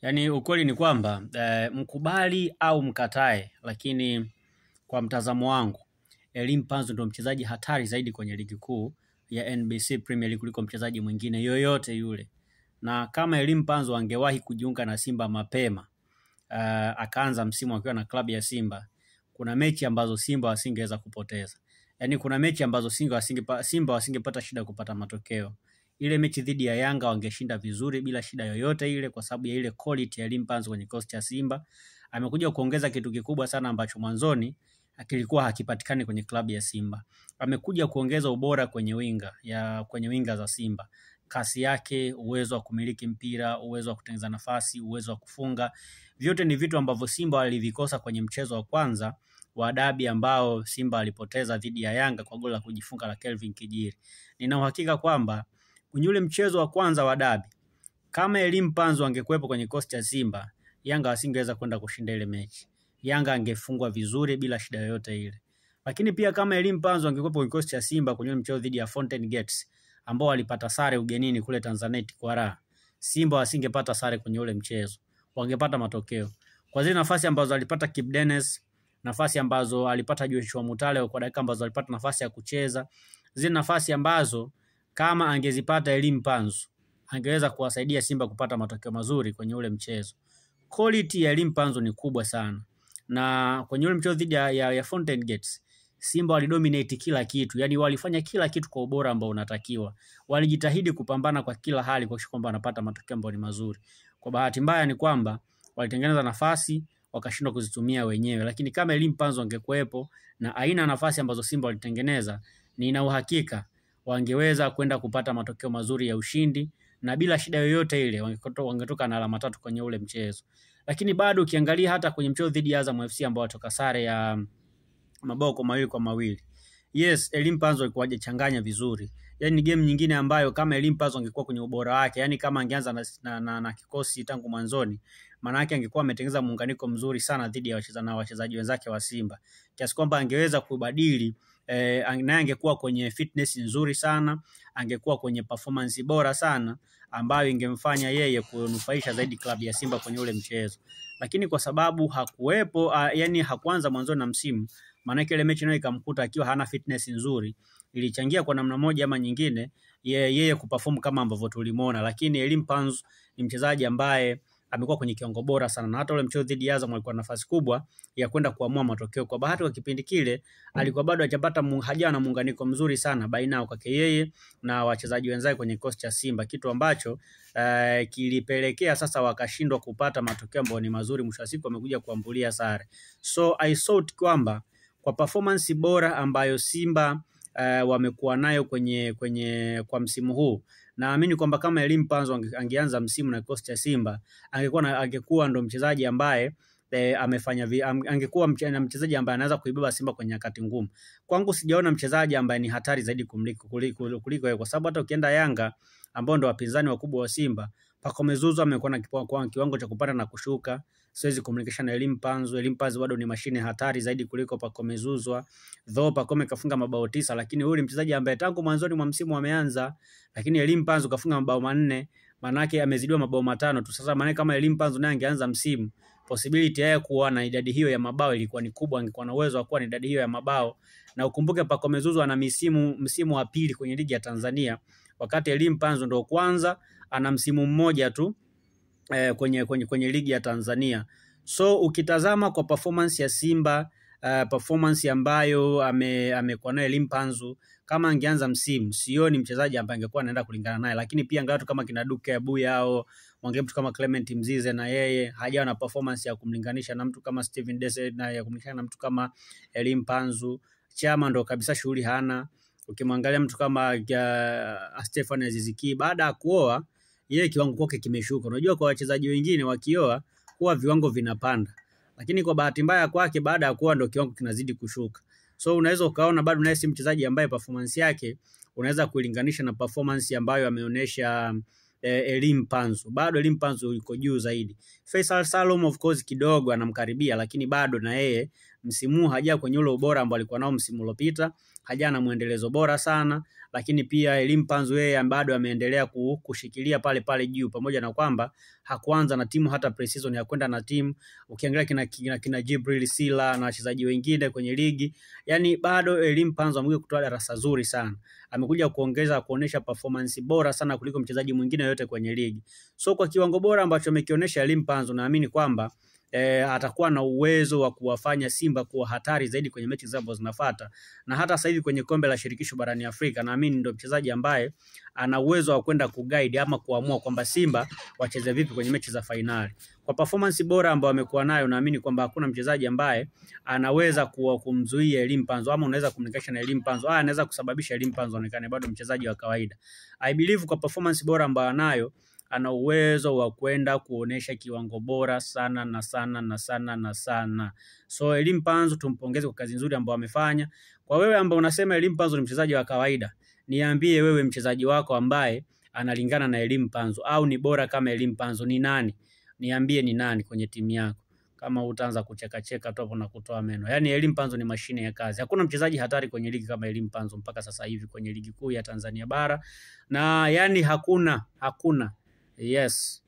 Yaani ukweli ni kwamba mkubali au mkatae, lakini kwa mtazamo wangu Elim Panzu ndio mchezaji hatari zaidi kwenye ligi kuu ya NBC Premier League kuliko mchezaji mwingine yoyote yule. Na kama Elim Panzu angewahi kujiunga na Simba mapema, akaanza msimu akiwa na klabu ya Simba, kuna mechi ambazo Simba wasingeweza kupoteza. Yaani kuna mechi ambazo Simba wasingepata shida kupata matokeo. Ile mechi dhidi ya Yanga wangeshinda vizuri bila shida yoyote ile, kwa sababu ya ile quality ya Elim Panzu kwenye kikosi cha Simba. Amekuja kuongeza kitu kikubwa sana ambacho mwanzoni kilikuwa hakipatikani kwenye klabu ya Simba. Amekuja kuongeza ubora kwenye winga za Simba. Kasi yake, uwezo wa kumiliki mpira, uwezo wa kutengeneza nafasi, uwezo wa kufunga. Vyote ni vitu ambavyo Simba walivikosa kwenye mchezo wa kwanza wa dabi ambao Simba alipoteza dhidi ya Yanga kwa goli la kujifunga la Kelvin Kijiri. Nina uhakika kwamba kwenye ule mchezo wa kwanza wa dabi, kama Elim Panzu angekuwepo kwenye kikosi cha Simba, Yanga wasingeweza kwenda kushinda ile mechi. Yanga angefungwa vizuri bila shida yoyote ile. Lakini pia kama Elim Panzu angekuwepo kwenye kikosi cha Simba kwenye mchezo dhidi ya Fountain Gates ambao walipata sare ugenini kule Tanzania Kwara, Simba wasingepata sare kwenye ule mchezo. Wangepata matokeo. Kwa zile nafasi ambazo alipata Kip Dennis, nafasi ambazo alipata Joshua Mutale kwa dakika ambazo alipata nafasi ya kucheza, zile nafasi ambazo kama angezipata Elim Panzu angeweza kuwasaidia Simba kupata matokeo mazuri kwenye ule mchezo. Quality ya Elim Panzu ni kubwa sana. Na kwenye ule mchezo dhidi ya Fountain Gates, Simba walidominate kila kitu. Yaani walifanya kila kitu kwa ubora ambao unatakiwa. Walijitahidi kupambana kwa kila hali kuhakikisha kwamba wanapata matokeo ambayo ni mazuri. Kwa bahati mbaya ni kwamba walitengeneza nafasi wakashindwa kuzitumia wenyewe. Lakini kama Elim Panzu angekuwepo na aina nafasi ambazo Simba walitengeneza, nina uhakika wangeweza kwenda kupata matokeo mazuri ya ushindi na bila shida yoyote ile wangetoka na alama 3 kwenye ule mchezo. Lakini bado ukiangalia hata kwenye mchezo dhidi ya Azam FC ambao watoka sare ya mabao kwa 2-2. Yes, Elim Panzu alikuwa hajachanganya vizuri. Yaani ni game nyingine ambayo kama Elim Panzu angekuwa kwenye ubora wake, yani kama angeanza na kikosi tangu mwanzoni, maana yake angekuwa ametengeneza muunganiko mzuri sana dhidi ya wachezaji wenzake wa Simba. Kiasi kwamba angeweza kubadili naye angekuwa kwenye fitness nzuri sana, angekuwa kwenye performance bora sana ambayo ingemfanya yeye kunufaisha zaidi klabu ya Simba kwenye ule mchezo. Lakini kwa sababu hakuwepo, yani hakuanza mwanzo na msimu, maana ile mechi nayo ikamkuta akiwa hana fitness nzuri, ilichangia kwa namna moja ama nyingine yeye kuperform kama ambavyo tulimuona. Lakini Elim Panzu ni mchezaji ambaye amekuwa kwenye kiwango bora sana, na hata ule mchezo dhidi ya Azam alikuwa na nafasi kubwa ya kwenda kuamua matokeo. Kwa bahati kwa kipindi kile alikuwa bado hajawa na muunganiko mzuri sana baina yao kwake yeye na wachezaji wenzake kwenye kikosi cha Simba, kitu ambacho kilipelekea sasa wakashindwa kupata matokeo ambayo ni mazuri. Mwisho wa siku wamekuja kuambulia sare. So I thought kwamba kwa performance bora ambayo Simba wamekuwa nayo kwa msimu huu, naamini kwamba kama Elim Panzu angeanza msimu na kikosi cha Simba, angekuwa ndo mchezaji ambaye angekuwa mchezaji ambaye anaweza kuibeba Simba kwenye nyakati ngumu. Kwangu sijaona mchezaji ambaye ni hatari zaidi kuliko yeye, kwa sababu hata ukienda Yanga ambao ndo wapinzani wakubwa wa Simba, Pacome Zouzoua amekuwa na kiwango cha kupanda na kushuka. Siwezi communication na Elim Panzu. Elim Panzu bado ni mashine hatari zaidi kuliko Pacome Zouzoua. Though Pacome kafunga mabao 9, lakini huyu ni mchezaji ambaye tangu mwanzoni mwa msimu ameanza, lakini Elim Panzu kafunga mabao 4, maana yake amezidiwa mabao 5 tu. Sasa maana kama Elim Panzu naye angeanza msimu, possibility yake kuwa na idadi hiyo ya mabao ilikuwa ni kubwa, angekuwa na uwezo wa kuwa na idadi hiyo ya mabao. Na ukumbuke Pacome Zouzoua ana msimu wa pili kwenye ligi ya Tanzania, wakati Elim Panzu ndo kwanza ana msimu mmoja tu kwenye ligi ya Tanzania. So ukitazama kwa performance ya Simba, performance ambayo amekuwa nayo Elim Panzu, kama angeanza msimu, sioni mchezaji ambaye angekuwa anaenda kulingana naye. Lakini pia watu kama kina Duke Abuya au mtu kama Clement Mzize, na yeye hajawa na performance ya kumlinganisha na mtu kama Steven Dese, na ya kumlinganisha na mtu kama Elim Panzu. Chama ndo kabisa shughuli hana. Ukimwangalia mtu kama Stefan Aziz Ki, baada ya kuoa yeye kiwango kwake kimeshuka. Unajua kwa wachezaji wengine wakioa huwa viwango vinapanda, lakini kwa bahati mbaya kwake baada ya kuoa ndo kiwango kinazidi kushuka. So unaweza ukaona bado naye si mchezaji ambaye performance yake unaweza kuilinganisha na performance ambayo ameonyesha Elim Panzu. Bado Elim Panzu yuko juu zaidi. Faisal Salum of course kidogo anamkaribia, lakini bado na yeye msimu haja kwenye ule ubora ambao alikuwa nao msimu uliopita, haja na muendelezo bora sana, lakini pia Elie Mpanzu yeye bado ameendelea kushikilia pale pale juu, pamoja na kwamba hakuanza na timu hata pre-season ya kwenda na timu. Ukiangalia kina Jibril Sila na wachezaji wengine kwenye ligi, yani bado Elie Mpanzu amekuja kutoa darasa zuri sana. Amekuja kuonesha performance bora sana kuliko mchezaji mwingine yote kwenye ligi. So kwa kiwango bora ambacho amekionyesha Elie Mpanzu, naamini kwamba atakuwa na uwezo wa kuwafanya Simba kuwa hatari zaidi kwenye mechi zao zinafuata. Na hata sasa hivi kwenye kombe la shirikisho barani Afrika, naamini ndio mchezaji ambaye ana uwezo wa kwenda kuguide ama kuamua kwamba Simba wacheze vipi kwenye mechi za finali. Kwa performance bora ambayo amekuwa nayo, naamini kwamba hakuna mchezaji ambaye anaweza kumzuia Elie Mpanzu, ama unaweza communication na Elie Mpanzu anaweza kusababisha Elie Mpanzu aonekane bado mchezaji wa kawaida. I believe kwa performance bora ambayo anayo, ana uwezo wa kwenda kuonesha kiwango bora sana na sana na sana na sana. So Elie Mpanzu tumpongeze kwa kazi nzuri ambayo amefanya. Kwa wewe ambao unasema Elie Mpanzu ni mchezaji wa kawaida, niambie wewe mchezaji wako ambaye analingana na Elie Mpanzu au ni bora kama Elie Mpanzu ni nani? Niambie ni nani kwenye timu yako. Kama utaanza kucheka tu hapo na kutoa meno. Yaani Elie Mpanzu ni mashine ya kazi. Hakuna mchezaji hatari kwenye ligi kama Elie Mpanzu mpaka sasa hivi kwenye ligi kuu ya Tanzania bara. Na yani hakuna. Yes.